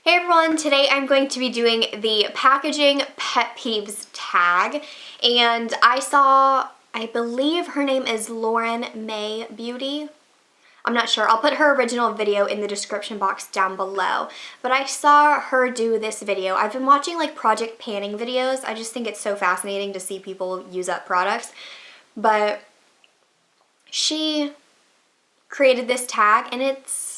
Hey everyone, today I'm going to be doing the packaging pet peeves tag, and I believe her name is Lauren May Beauty. I'm not sure. I'll put her original video in the description box down below, but I saw her do this video. I've been watching like project panning videos. I just think it's so fascinating to see people use up products, but she created this tag and it's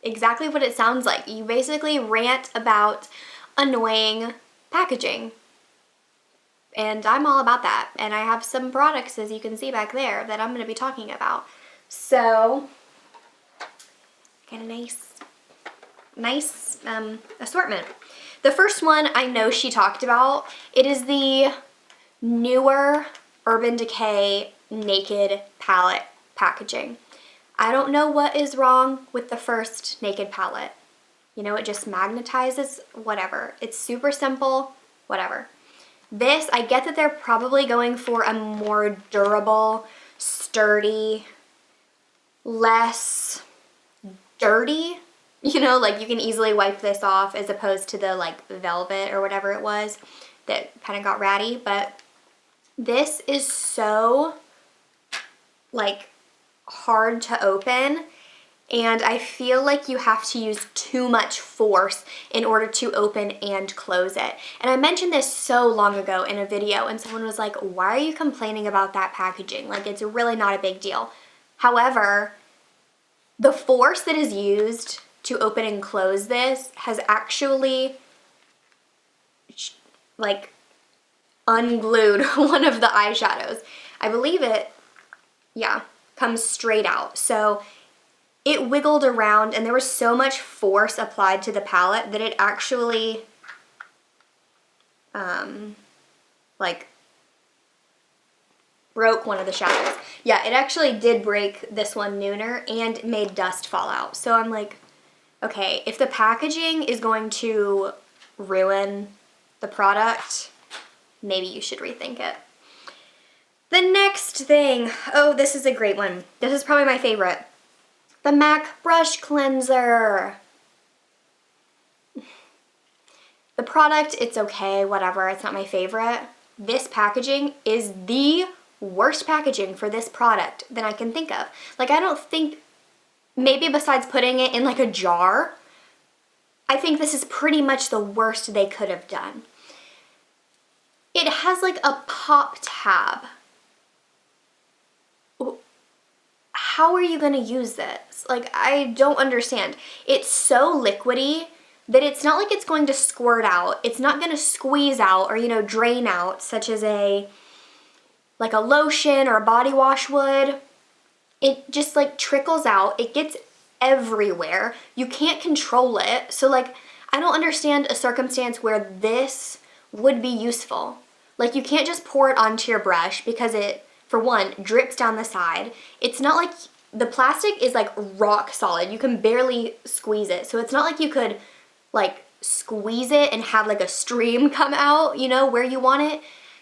exactly what it sounds like. You basically rant about annoying packaging. And I'm all about that. And I have some products, as you can see back there, that I'm going to be talking about. So, got a nice assortment. The first one I know she talked about, it is the newer Urban Decay Naked Palette packaging. I don't know what is wrong with the first Naked palette. You know, it just magnetizes, whatever. It's super simple, whatever. This, I get that they're probably going for a more durable, sturdy, less dirty, you know, like you can easily wipe this off as opposed to the like velvet or whatever it was that kind of got ratty. But this is so like hard to open, and I feel like you have to use too much force in order to open and close it. And I mentioned this so long ago in a video, and someone was like, why are you complaining about that packaging? Like, it's really not a big deal. However, the force that is used to open and close this has actually like unglued one of the eyeshadows. I believe it, yeah, comes straight out. So it wiggled around and there was so much force applied to the palette that it actually like broke one of the shadows. Yeah, it actually did break this one nooner and made dust fall out. So I'm like, okay, if the packaging is going to ruin the product, maybe you should rethink it. The next thing, oh, this is a great one. This is probably my favorite. The MAC Brush Cleanser. The product, it's okay, whatever, it's not my favorite. This packaging is the worst packaging for this product that I can think of. Like, I don't think, maybe besides putting it in like a jar, I think this is pretty much the worst they could have done. It has like a pop tab. How are you gonna use this? Like, I don't understand. It's so liquidy that it's not like it's going to squirt out. It's not gonna squeeze out or, you know, drain out, such as like a lotion or a body wash would. It just like trickles out. It gets everywhere. You can't control it. So like, I don't understand a circumstance where this would be useful. Like, you can't just pour it onto your brush because it, for one, drips down the side. It's not like, the plastic is like rock solid. You can barely squeeze it. So it's not like you could like squeeze it and have like a stream come out, you know, where you want it.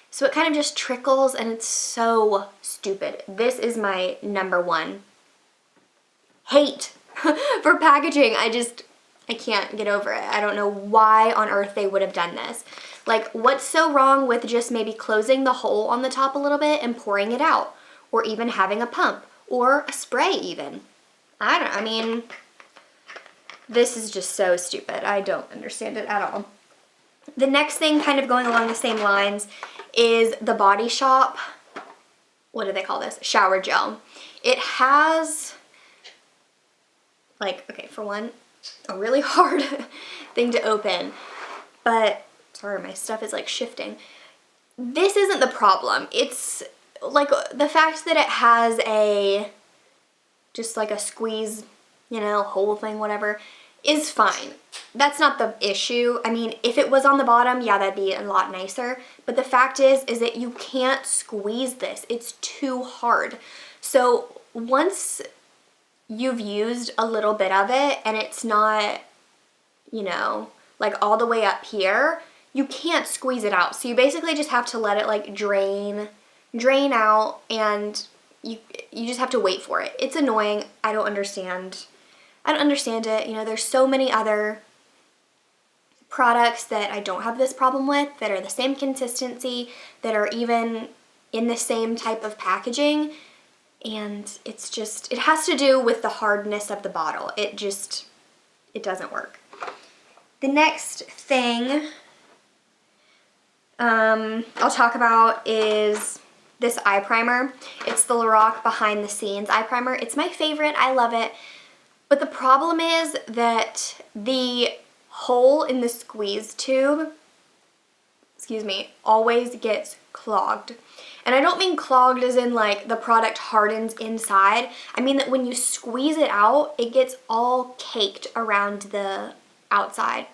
So it kind of just trickles and it's so stupid. This is my number one hate for packaging. I can't get over it. I don't know why on earth they would have done this. Like, what's so wrong with just maybe closing the hole on the top a little bit and pouring it out? Or even having a pump or a spray even. I mean, this is just so stupid. I don't understand it at all. The next thing kind of going along the same lines is the Body Shop, what do they call this? Shower gel. It has, like, okay, for one, a really hard thing to open, but sorry, my stuff is like shifting. This isn't the problem. It's like the fact that it has just like a squeeze, you know, hole thing, whatever, is fine. That's not the issue. I mean, if it was on the bottom, yeah, that'd be a lot nicer. But the fact is that you can't squeeze this. It's too hard. So once you've used a little bit of it and it's not, you know, like all the way up here, you can't squeeze it out. So you basically just have to let it like drain out, and you just have to wait for it. It's annoying. I don't understand it. You know, there's so many other products that I don't have this problem with, that are the same consistency, that are even in the same type of packaging, and it's just, it has to do with the hardness of the bottle. It doesn't work. The next thing I'll talk about is this eye primer. It's the Lorac Behind the Scenes eye primer. It's my favorite. I love it. But the problem is that the hole in the squeeze tube, always gets clogged. And I don't mean clogged as in like the product hardens inside. I mean that when you squeeze it out, it gets all caked around the outside.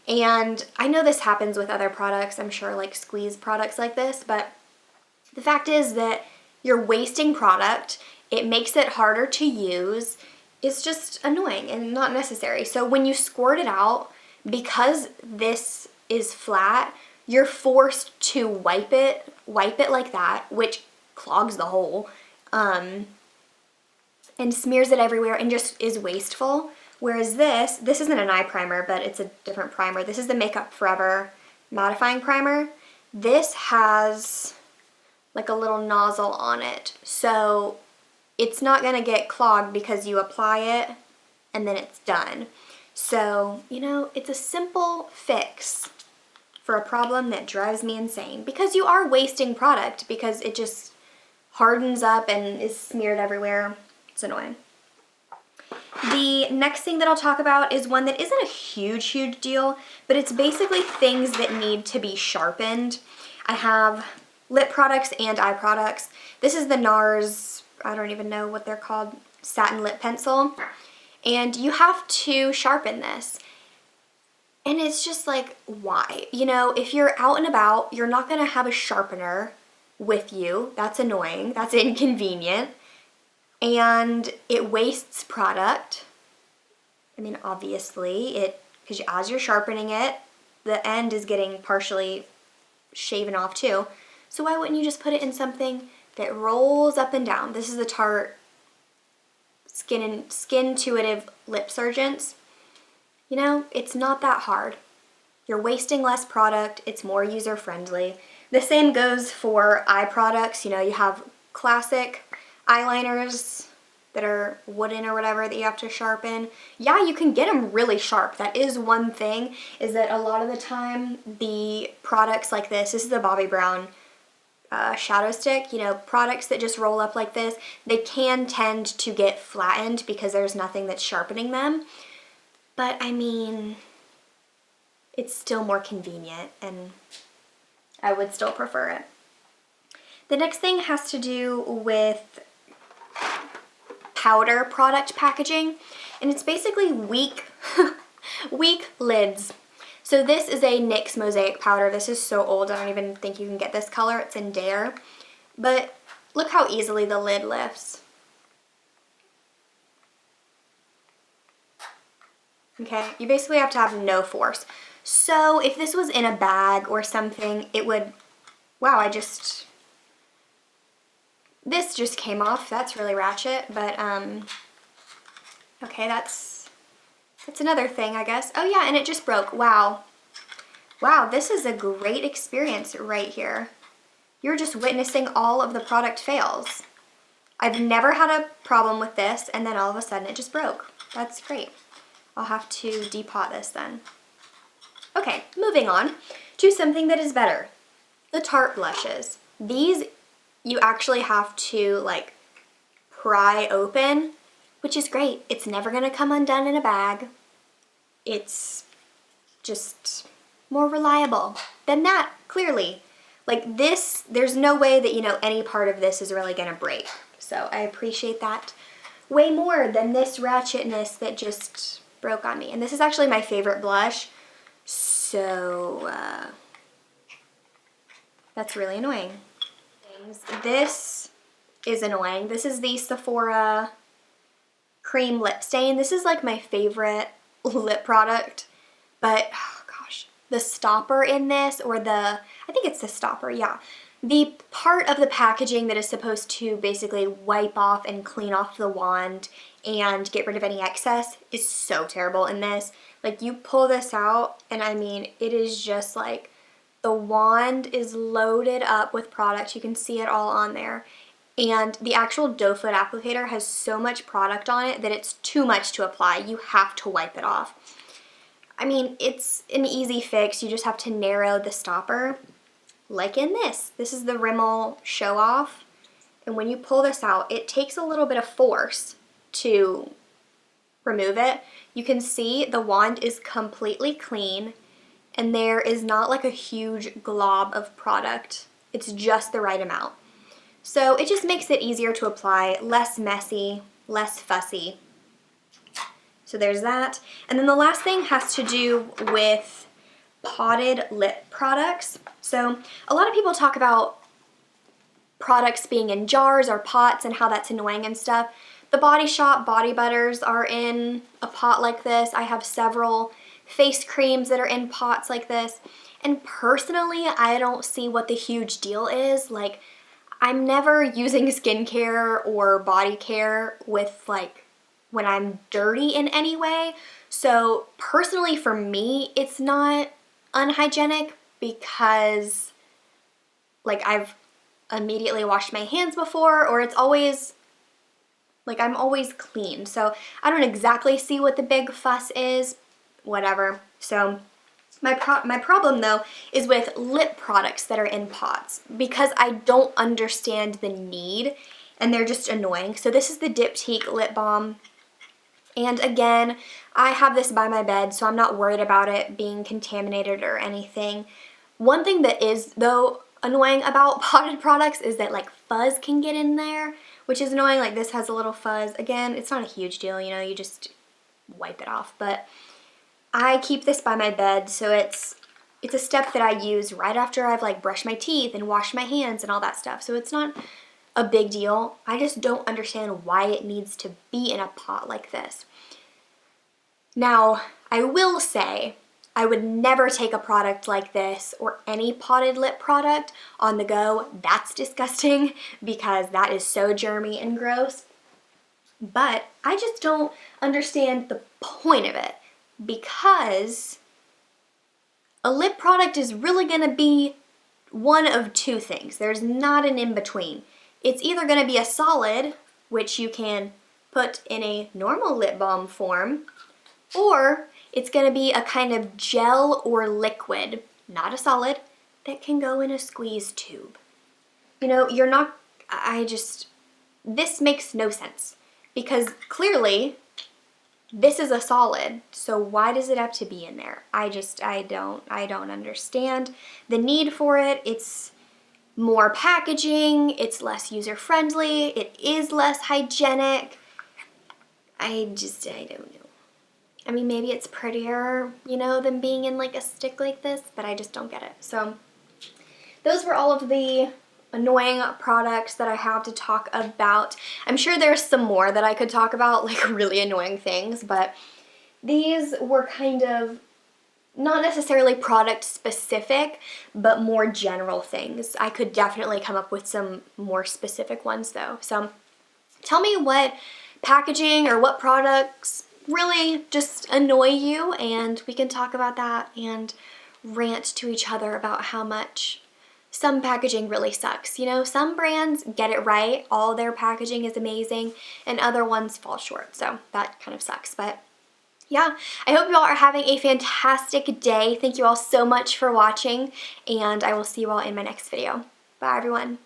And I know this happens with other products, I'm sure, like squeeze products like this, but the fact is that you're wasting product. It makes it harder to use. It's just annoying and not necessary. So when you squirt it out, because this is flat, you're forced to wipe it like that, which clogs the hole, and smears it everywhere and just is wasteful. Whereas this isn't an eye primer, but it's a different primer. This is the Makeup Forever mattifying primer. This has like a little nozzle on it, so it's not gonna get clogged because you apply it and then it's done. So, you know, it's a simple fix for a problem that drives me insane, because you are wasting product because it just hardens up and is smeared everywhere. It's annoying. The next thing that I'll talk about is one that isn't a huge deal, but it's basically things that need to be sharpened. I have lip products and eye products. This is the NARS, I don't even know what they're called, satin lip pencil. And you have to sharpen this. And it's just like, why? You know, if you're out and about, you're not gonna have a sharpener with you. That's annoying, that's inconvenient. And it wastes product. I mean, obviously, because as you're sharpening it, the end is getting partially shaven off too. So why wouldn't you just put it in something that rolls up and down? This is the Tarte Skin-Intuitive Lip Surgeons. You know, it's not that hard. You're wasting less product. It's more user-friendly. The same goes for eye products. You know, you have classic eyeliners that are wooden or whatever that you have to sharpen. Yeah, you can get them really sharp. That is one thing, is that a lot of the time the products like this is the Bobbi Brown shadow stick, you know, products that just roll up like this, they can tend to get flattened because there's nothing that's sharpening them. But I mean, it's still more convenient and I would still prefer it. The next thing has to do with powder product packaging, and it's basically weak lids. So this is a NYX Mosaic powder. This is so old, I don't even think you can get this color. It's in Dare. But look how easily the lid lifts. Okay, you basically have to have no force. So if this was in a bag or something, it would, wow, this just came off. That's really ratchet, but okay, that's another thing, I guess. Oh yeah, and it just broke. Wow. Wow, this is a great experience right here. You're just witnessing all of the product fails. I've never had a problem with this, and then all of a sudden it just broke. That's great. I'll have to depot this then. Okay, moving on to something that is better. The Tarte blushes. These you actually have to like pry open, which is great. It's never gonna come undone in a bag. It's just more reliable than that, clearly. Like this, there's no way that, you know, any part of this is really gonna break. So I appreciate that way more than this ratchetness that just broke on me. And this is actually my favorite blush. So that's really annoying. This is annoying. This is the Sephora Cream Lip Stain. This is like my favorite lip product, but oh gosh, the stopper in this, or I think it's the stopper, yeah. The part of the packaging that is supposed to basically wipe off and clean off the wand and get rid of any excess is so terrible in this. Like, you pull this out and I mean, it is just like the wand is loaded up with product. You can see it all on there. And the actual doe foot applicator has so much product on it that it's too much to apply. You have to wipe it off. I mean, it's an easy fix. You just have to narrow the stopper. Like in this. This is the Rimmel Show Off. And when you pull this out, it takes a little bit of force to remove it. You can see the wand is completely clean and there is not like a huge glob of product. It's just the right amount. So it just makes it easier to apply, less messy, less fussy. So there's that. And then the last thing has to do with potted lip products. So a lot of people talk about products being in jars or pots and how that's annoying and stuff. The Body Shop body butters are in a pot like this. I have several face creams that are in pots like this. And personally, I don't see what the huge deal is. Like, I'm never using skincare or body care with like when I'm dirty in any way. So personally for me, it's not unhygienic because like I've immediately washed my hands before, or it's always like I'm always clean. So I don't exactly see what the big fuss is, whatever. So my problem though is with lip products that are in pots because I don't understand the need and they're just annoying. So this is the Diptyque lip balm. And again, I have this by my bed, so I'm not worried about it being contaminated or anything. One thing that is, though, annoying about potted products is that, like, fuzz can get in there, which is annoying. Like, this has a little fuzz. Again, it's not a huge deal, you know, you just wipe it off. But I keep this by my bed, so it's a step that I use right after I've, like, brushed my teeth and washed my hands and all that stuff. So it's not a big deal. I just don't understand why it needs to be in a pot like this. Now, I will say I would never take a product like this or any potted lip product on the go. That's disgusting because that is so germy and gross. But I just don't understand the point of it because a lip product is really going to be one of two things. There's not an in-between. It's either going to be a solid, which you can put in a normal lip balm form, or it's going to be a kind of gel or liquid, not a solid, that can go in a squeeze tube. You know, this makes no sense because clearly this is a solid, so why does it have to be in there? I don't understand the need for it. It's more packaging, it's less user-friendly, it is less hygienic. I don't know. I mean, maybe it's prettier, you know, than being in like a stick like this, but I just don't get it. So those were all of the annoying products that I have to talk about. I'm sure there's some more that I could talk about, like really annoying things, but these were kind of not necessarily product specific, but more general things. I could definitely come up with some more specific ones though. So tell me what packaging or what products really just annoy you, and we can talk about that and rant to each other about how much some packaging really sucks. You know, some brands get it right, all their packaging is amazing, and other ones fall short, so that kind of sucks. But yeah, I hope you all are having a fantastic day. Thank you all so much for watching, and I will see you all in my next video. Bye, everyone.